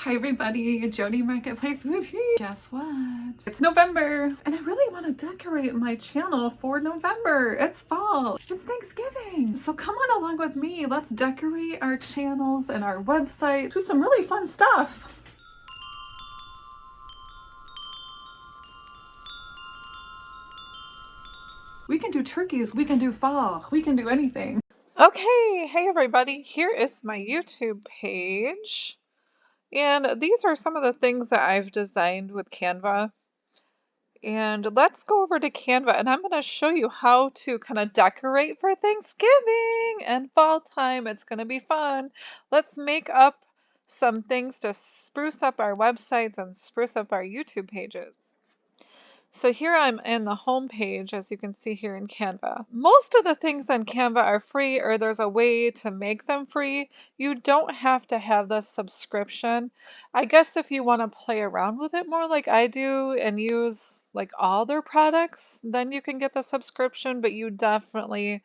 Hi everybody, Jody Marketplace Boutique. Guess what? It's November and I really want to decorate my channel for November. It's fall. It's Thanksgiving. So come on along with me. Let's decorate our channels and our website. Do some really fun stuff. We can do turkeys, we can do fall, we can do anything. Okay, hey everybody, here is my YouTube page. And these are some of the things that I've designed with Canva. And let's go over to Canva and I'm going to show you how to kind of decorate for Thanksgiving and fall time. It's going to be fun. Let's make up some things to spruce up our websites and spruce up our YouTube pages. So here I'm in the home page, as you can see here in Canva. Most of the things on Canva are free, or there's a way to make them free. You don't have to have the subscription. I guess if you want to play around with it more like I do and use like all their products, then you can get the subscription, but you definitely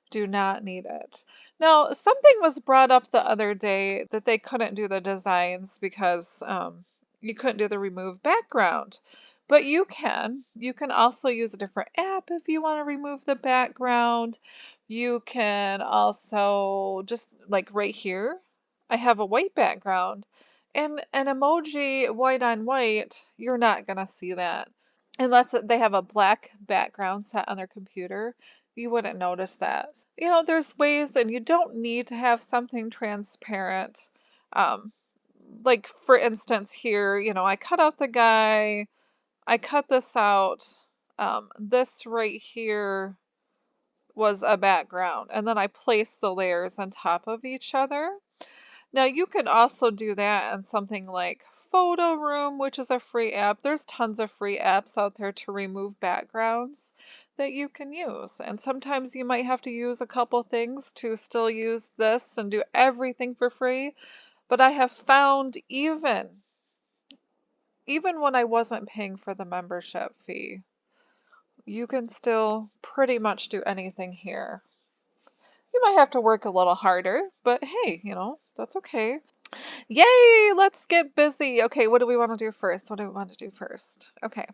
do not need it. Now, something was brought up the other day that they couldn't do the designs because you couldn't do the remove background. But you can. You can also use a different app if you want to remove the background. You can also just like right here, I have a white background. And an emoji white on white, you're not going to see that. Unless they have a black background set on their computer, you wouldn't notice that. You know, there's ways, and you don't need to have something transparent. Like for instance here, you know, I cut out the guy. I cut this out. This right here was a background, and then I placed the layers on top of each other. Now you can also do that in something like Photo Room, which is a free app. There's tons of free apps out there to remove backgrounds that you can use. And sometimes you might have to use a couple things to still use this and do everything for free. But I have found even when I wasn't paying for the membership fee, you can still pretty much do anything here. You might have to work a little harder, but hey, you know, that's okay. Yay, let's get busy. Okay, what do we want to do first? What do we want to do first? Okay,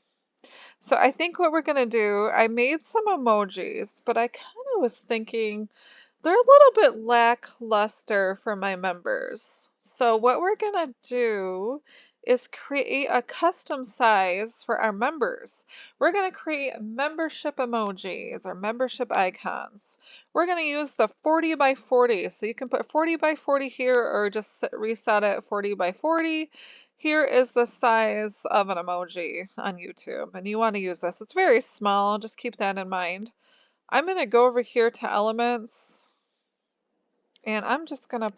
so I think what we're going to do, I made some emojis, but I kind of was thinking they're a little bit lackluster for my members. So what we're going to do is create a custom size for our members. We're going to create membership emojis or membership icons. We're going to use the 40 by 40. So you can put 40 by 40 here or just reset it 40 by 40. Here is the size of an emoji on YouTube, and you want to use this. It's very small, just keep that in mind. I'm going to go over here to elements, and I'm just going to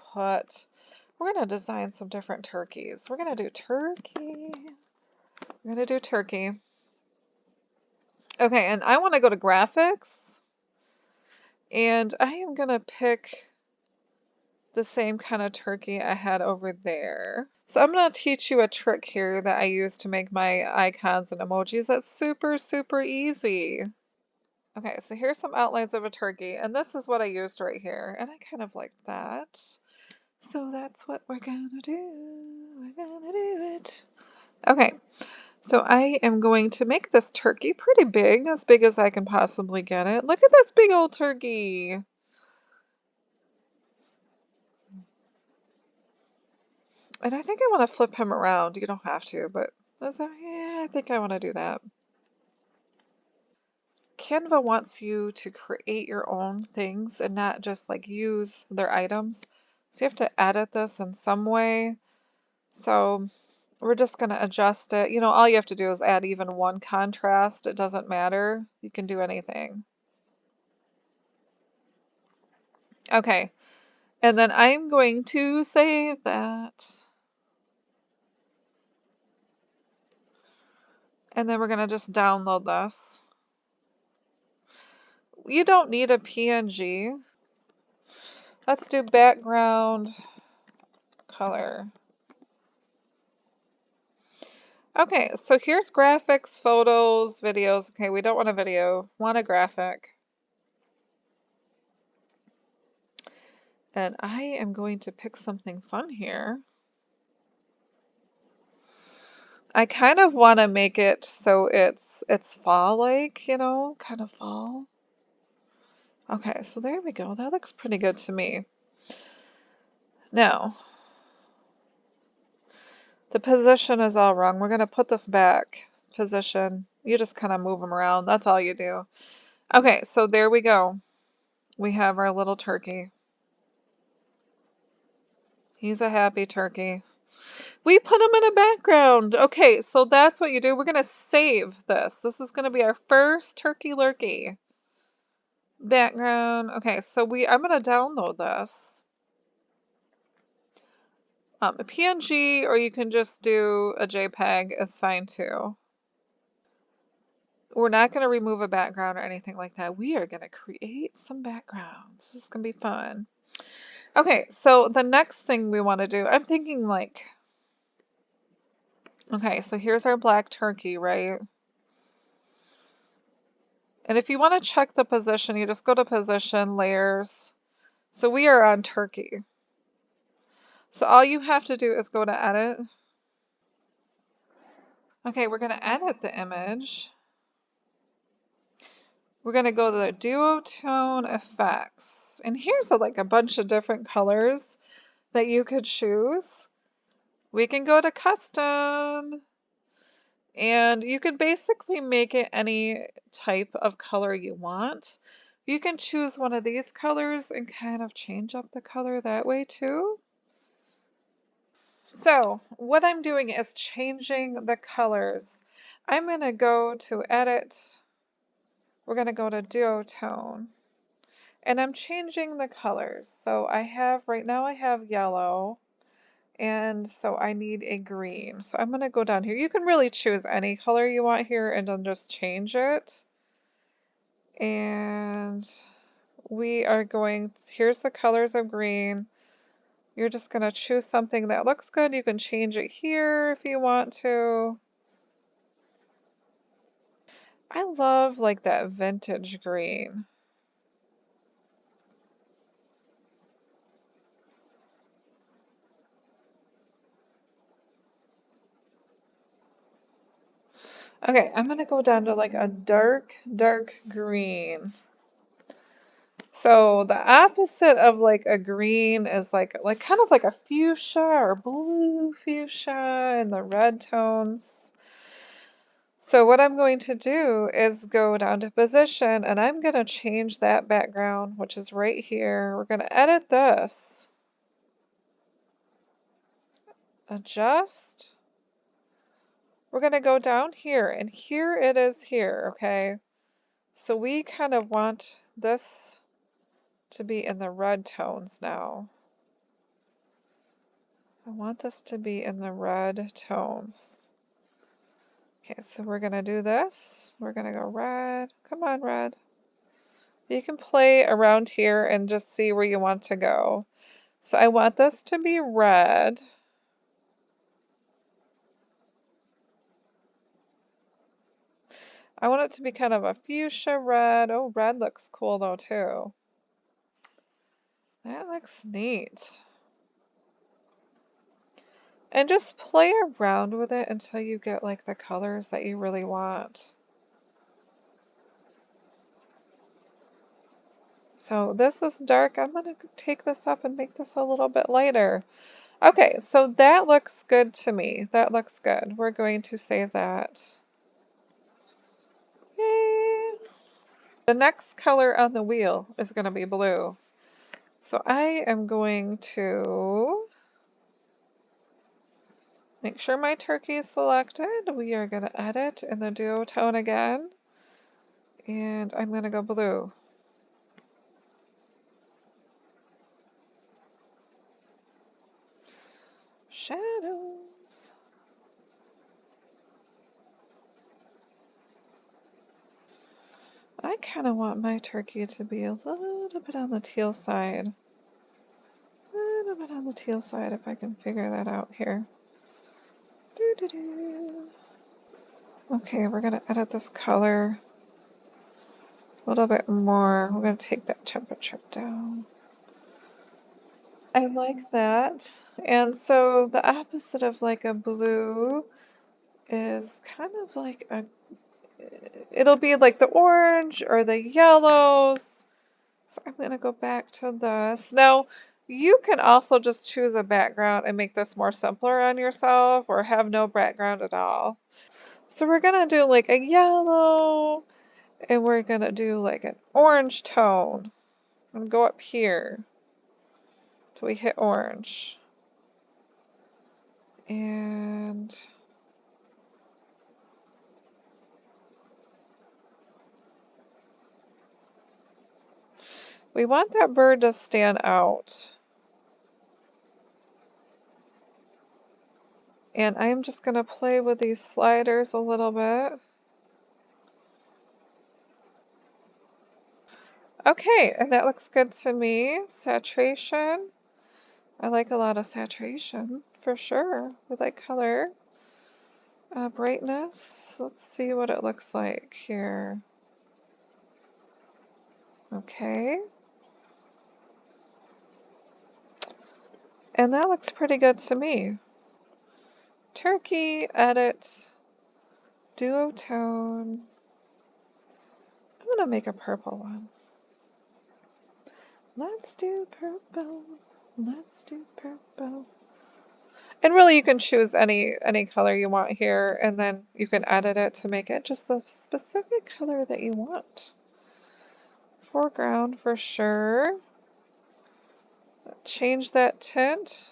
we're going to design some different turkeys. We're going to do turkey. We're going to do turkey. Okay, and I want to go to graphics, and I am going to pick the same kind of turkey I had over there. So I'm going to teach you a trick here that I use to make my icons and emojis. That's super, super easy. Okay, so here's some outlines of a turkey, and this is what I used right here, and I kind of like that. So that's what we're gonna do. We're gonna do it. Okay, so I am going to make this turkey pretty big as I can possibly get it. Look at this big old turkey. And I think I want to flip him around. You don't have to, but yeah, I think I want to do that. Canva wants you to create your own things and not just like use their items. So you have to edit this in some way. So we're just going to adjust it. You know, all you have to do is add even one contrast. It doesn't matter. You can do anything. Okay. And then I'm going to save that. And then we're going to just download this. You don't need a PNG. Let's do background color. Okay, so here's graphics, photos, videos. Okay, we don't want a video, want a graphic. And I am going to pick something fun here. I kind of want to make it so it's fall-like, you know, kind of fall. Okay, so there we go. That looks pretty good to me. Now, the position is all wrong. We're going to put this back. Position. You just kind of move them around. That's all you do. Okay, so there we go. We have our little turkey. He's a happy turkey. We put him in a background. Okay, so that's what you do. We're going to save this. This is going to be our first turkey lurkey. Background. Okay, so I'm going to download this. A PNG, or you can just do a JPEG is fine too. We're not going to remove a background or anything like that. We are going to create some backgrounds. This is going to be fun. Okay, so the next thing we want to do, I'm thinking like, okay, so here's our black turkey, right? And if you want to check the position, you just go to position, layers. So we are on turkey. So all you have to do is go to edit. Okay, we're going to edit the image. We're going to go to the duotone effects. And here's like a bunch of different colors that you could choose. We can go to custom. And you can basically make it any type of color you want. You can choose one of these colors and kind of change up the color that way too. So what I'm doing is changing the colors. I'm going to go to edit. We're going to go to duotone. And I'm changing the colors. So right now I have yellow. And so I need a green. So I'm going to go down here. You can really choose any color you want here and then just change it. And we are here's the colors of green. You're just going to choose something that looks good. You can change it here if you want to. I love like that vintage green. Okay, I'm going to go down to like a dark green. So the opposite of like a green is like kind of like a fuchsia or blue fuchsia in the red tones. So what I'm going to do is go down to position and I'm going to change that background, which is right here. We're going to edit this. Adjust. We're going to go down here and here it is here, okay? So we kind of want this to be in the red tones now. I want this to be in the red tones. Okay, so we're going to do this. We're going to go red. Come on, red. You can play around here and just see where you want to go. So I want this to be red. I want it to be kind of a fuchsia red. Oh, red looks cool though too. That looks neat. And just play around with it until you get like the colors that you really want. So this is dark. I'm going to take this up and make this a little bit lighter. Okay, so that looks good to me. That looks good. We're going to save that. Yay! The next color on the wheel is going to be blue. So I am going to make sure my turkey is selected. We are going to edit in the duotone again. And I'm going to go blue. Shadows. I kind of want my turkey to be a little bit on the teal side. A little bit on the teal side if I can figure that out here. Okay, we're going to edit this color a little bit more. We're going to take that temperature down. I like that. And so the opposite of like a blue is kind of like it'll be like the orange or the yellows. So I'm going to go back to this. Now, you can also just choose a background and make this more simpler on yourself or have no background at all. So we're going to do like a yellow and we're going to do like an orange tone and go up here till we hit orange. And we want that bird to stand out. And I'm just going to play with these sliders a little bit. Okay, and that looks good to me. Saturation. I like a lot of saturation for sure with that color. Brightness. Let's see what it looks like here. Okay. And that looks pretty good to me. Turkey, edit, duotone. I'm going to make a purple one. Let's do purple. Let's do purple. And really you can choose any color you want here and then you can edit it to make it just the specific color that you want. Foreground for sure. Change that tint.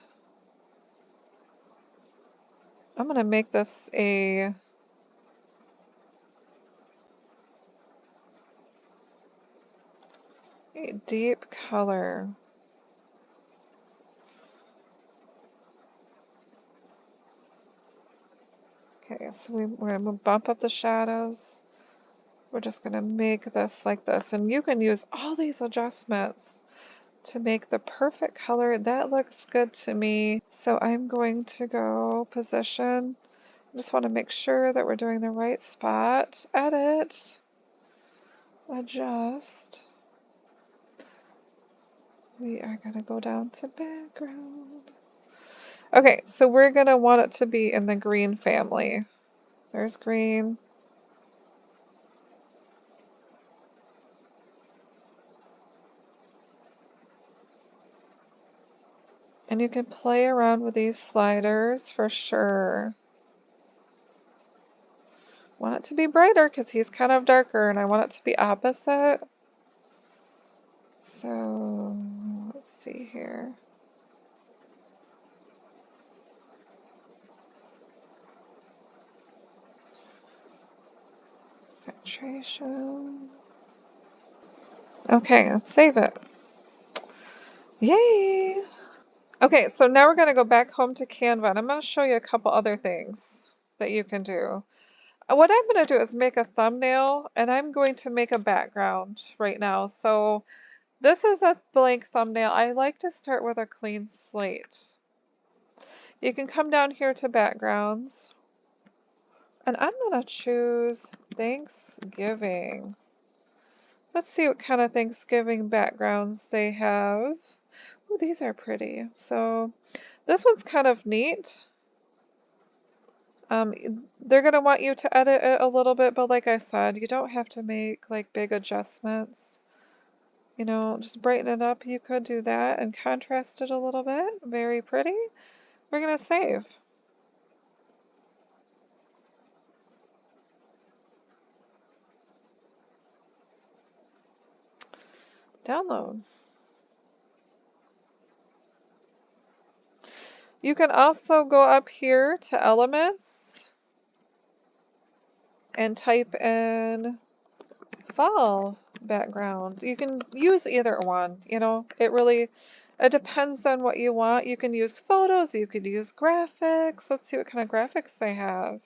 I'm going to make this a deep color. Okay, so we're going to bump up the shadows. We're just going to make this like this. And you can use all these adjustments to make the perfect color. That looks good to me. So I'm going to go position. I just want to make sure that we're doing the right spot. Edit. Adjust. We are going to go down to background. Okay, so we're going to want it to be in the green family. There's green. And you can play around with these sliders for sure. Want it to be brighter because he's kind of darker and I want it to be opposite. So let's see here. Saturation. Okay, let's save it. Yay! Okay, so now we're going to go back home to Canva and I'm going to show you a couple other things that you can do. What I'm going to do is make a thumbnail and I'm going to make a background right now. So this is a blank thumbnail. I like to start with a clean slate. You can come down here to backgrounds and I'm going to choose Thanksgiving. Let's see what kind of Thanksgiving backgrounds they have. Oh, these are pretty. So this one's kind of neat. They're going to want you to edit it a little bit, but like I said, you don't have to make like big adjustments. You know, just brighten it up. You could do that and contrast it a little bit. Very pretty. We're going to save. Download. You can also go up here to elements and type in fall background. You can use either one, you know, it depends on what you want. You can use photos, you could use graphics. Let's see what kind of graphics they have.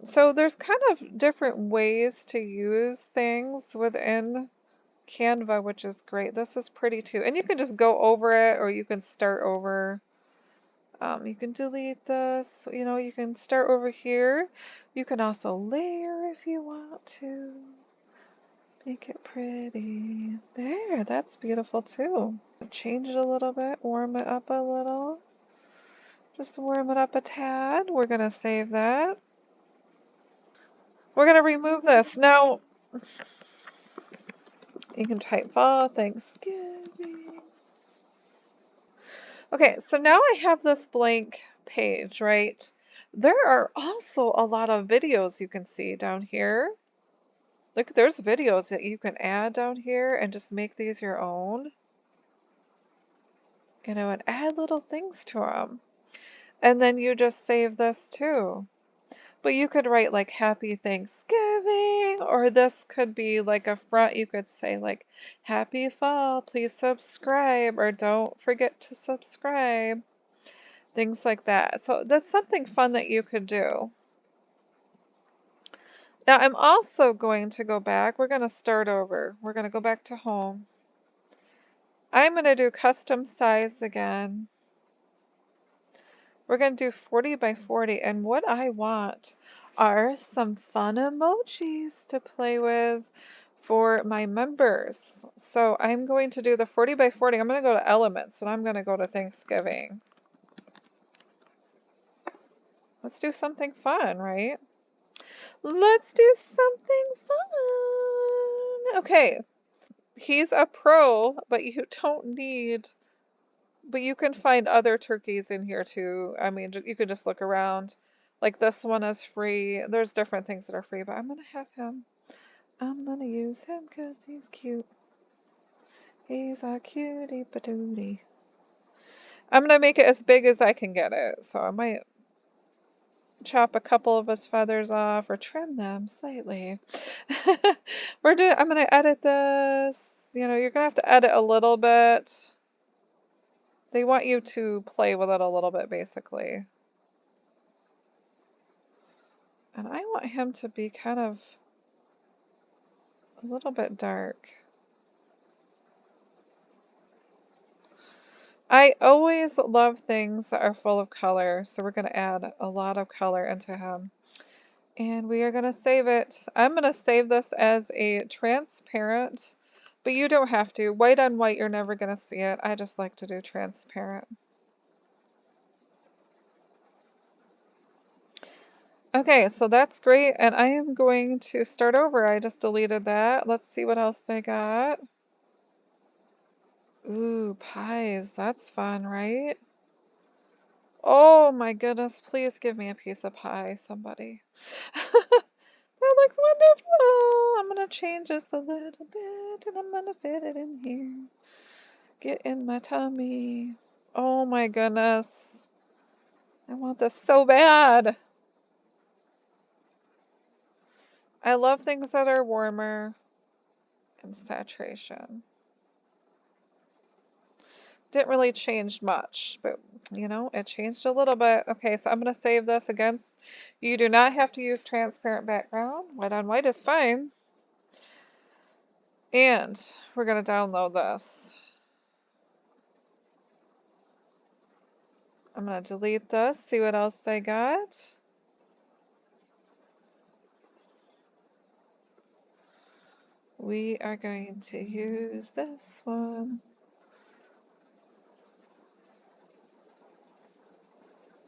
So there's kind of different ways to use things within Canva, which is great. This is pretty too. And you can just go over it or you can start over. You can delete this, you know, you can start over here. You can also layer if you want to. Make it pretty. There, that's beautiful too. Change it a little bit, warm it up a little. Just warm it up a tad. We're going to save that. We're going to remove this. Now, you can type fall Thanksgiving. Okay, so now I have this blank page, right? There are also a lot of videos you can see down here. Look, there's videos that you can add down here and just make these your own. You know, and add little things to them. And then you just save this too. But you could write like Happy Thanksgiving, or this could be like a front, you could say like Happy Fall, please subscribe, or don't forget to subscribe. Things like that. So that's something fun that you could do. Now I'm also going to go back. We're going to start over. We're going to go back to home. I'm going to do custom size again. We're going to do 40 by 40, and what I want are some fun emojis to play with for my members. So I'm going to do the 40 by 40. I'm going to go to elements, and I'm going to go to Thanksgiving. Let's do something fun, right? Let's do something fun. Okay, he's a pro, but you don't need... But you can find other turkeys in here too. I mean, you can just look around. Like this one is free. There's different things that are free, but I'm going to have him. I'm going to use him because he's cute. He's a cutie patootie. I'm going to make it as big as I can get it. So I might chop a couple of his feathers off or trim them slightly. I'm going to edit this. You know, you're going to have to edit a little bit. They want you to play with it a little bit, basically. And I want him to be kind of a little bit dark. I always love things that are full of color, so we're going to add a lot of color into him. And we are going to save it. I'm going to save this as a transparent, but you don't have to. White on white, you're never going to see it. I just like to do transparent. Okay, so that's great, and I am going to start over. I just deleted that. Let's see what else they got. Ooh, pies. That's fun, right? Oh my goodness, please give me a piece of pie, somebody. That looks wonderful. I'm going to change this a little bit, and I'm going to fit it in here. Get in my tummy. Oh my goodness. I want this so bad. I love things that are warmer and saturation. Didn't really change much, but you know, it changed a little bit. Okay, so I'm going to save this again. You do not have to use transparent background. White on white is fine. And we're going to download this. I'm going to delete this, see what else they got. We are going to use this one.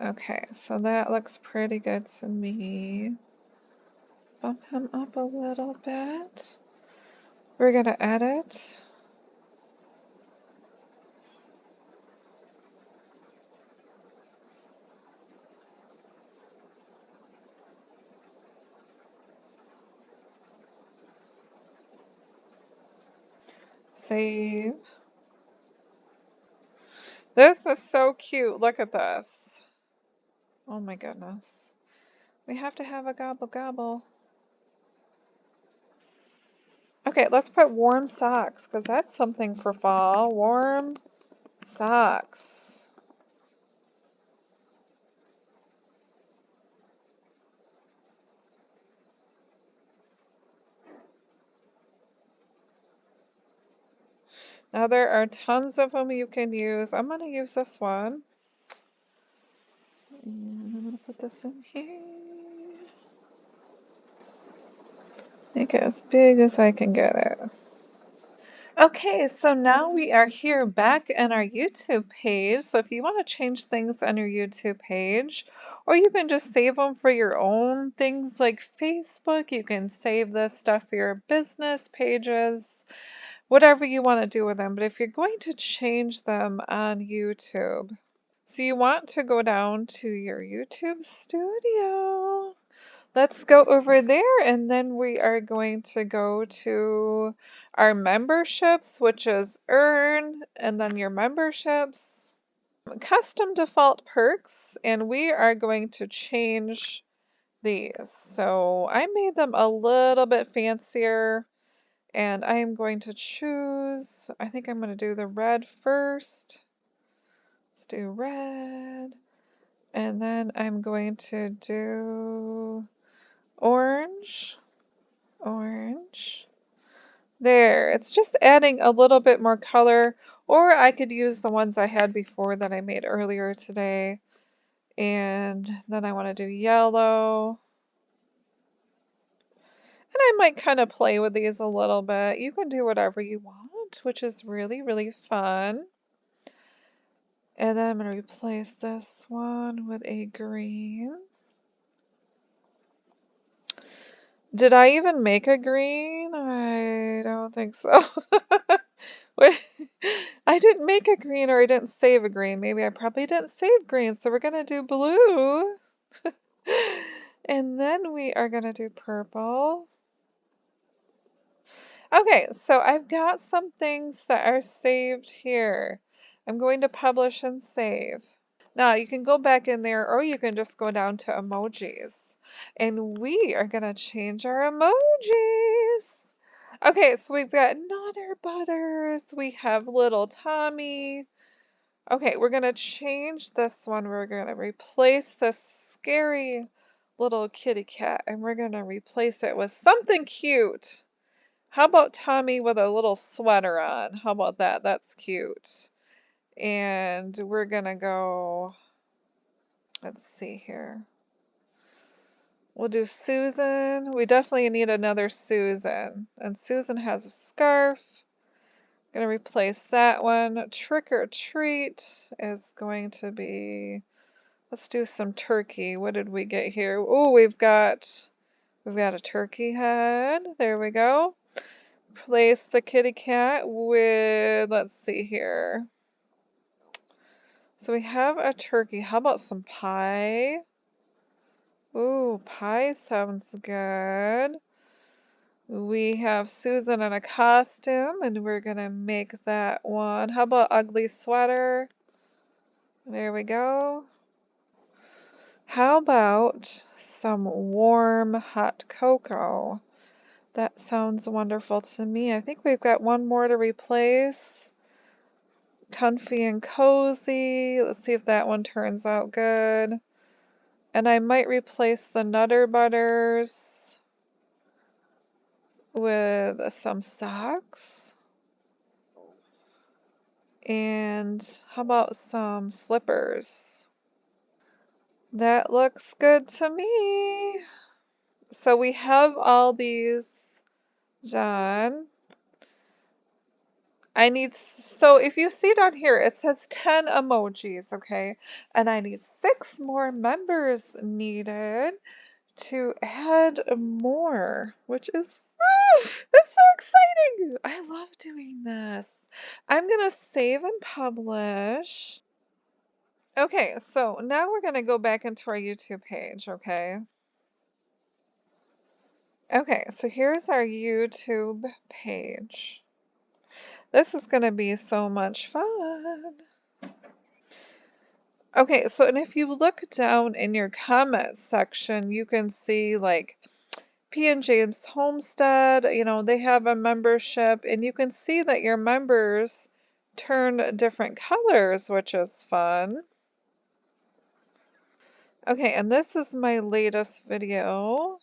Okay, so that looks pretty good to me. Bump him up a little bit. We're going to edit. Save. This is so cute. Look at this. Oh my goodness. We have to have a gobble gobble. Okay, let's put warm socks because that's something for fall. Warm socks. Now there are tons of them you can use. I'm going to use this one. And I'm going to put this in here. Make it as big as I can get it. Okay, so now we are here back in our YouTube page. So if you want to change things on your YouTube page, or you can just save them for your own things like Facebook, you can save this stuff for your business pages, whatever you want to do with them. But if you're going to change them on YouTube, so you want to go down to your YouTube studio. Let's go over there, and then we are going to go to our memberships, which is earn, and then your memberships, custom default perks, and we are going to change these. So I made them a little bit fancier, and I am going to choose, I think I'm going to do the red first. Let's do red, and then I'm going to do orange. Orange. There, it's just adding a little bit more color, or I could use the ones I had before that I made earlier today. And then I want to do yellow. And I might kind of play with these a little bit. You can do whatever you want, which is really, really fun. And then I'm going to replace this one with a green. Did I even make a green? I don't think so. I didn't make a green, or I didn't save a green. Maybe I probably didn't save green, so we're gonna do blue. And then we are gonna do purple. Okay, so I've got some things that are saved here. I'm going to publish and save. Now you can go back in there, or you can just go down to emojis. And we are gonna change our emojis. Okay, so we've got Nutter Butters, we have Little Tommy. Okay, we're gonna change this one. We're gonna replace this scary little kitty cat, and we're gonna replace it with something cute. How about Tommy with a little sweater on? How about that? That's cute. And we're gonna go, let's see here. We'll do Susan. We definitely need another Susan. And Susan has a scarf. Gonna replace that one. Trick or treat is going to be, let's do some turkey. What did we get here? Oh, we've got a turkey head. There we go. Replace the kitty cat with, let's see here. So we have a turkey. How about some pie? Ooh, pie sounds good. We have Susan in a costume, and we're gonna make that one. How about ugly sweater? There we go. How about some warm hot cocoa? That sounds wonderful to me. I think we've got one more to replace. Comfy and cozy. Let's see if that one turns out good. And I might replace the Nutter Butters with some socks. And how about some slippers? That looks good to me. So we have all these done. So if you see down here, it says 10 emojis, okay? And I need 6 more members needed to add more, which is, it's so exciting. I love doing this. I'm gonna save and publish. Okay, so now we're gonna go back into our YouTube page, okay? Okay, so here's our YouTube page. This is gonna be so much fun. Okay, so and if you look down in your comments section, you can see like P and James Homestead, you know, they have a membership, and you can see that your members turn different colors, which is fun. Okay, and this is my latest video.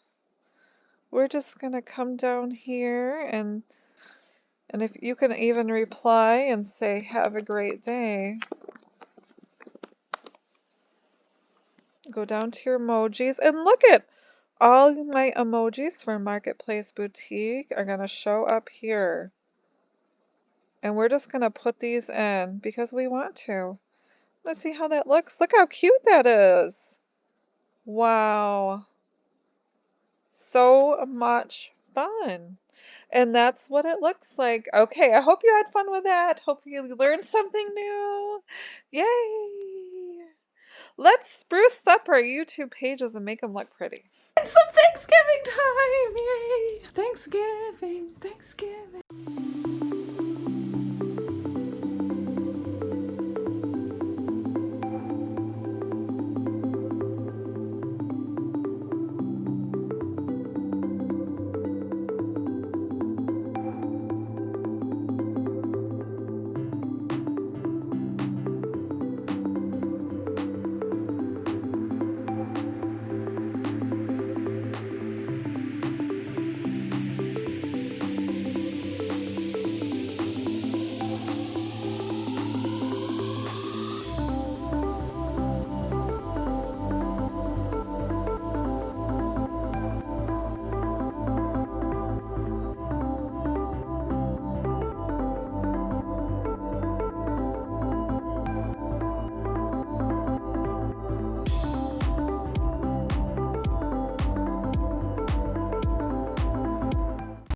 We're just gonna come down here, and if you can even reply and say, have a great day. Go down to your emojis, and look at all my emojis for Marketplace Boutique are gonna show up here. And we're just going to put these in because we want to. Let's see how that looks. Look how cute that is. Wow. So much fun. And that's what it looks like. Okay, I hope you had fun with that. Hope you learned something new. Yay! Let's spruce up our YouTube pages and make them look pretty. It's some Thanksgiving time! Yay! Thanksgiving, Thanksgiving.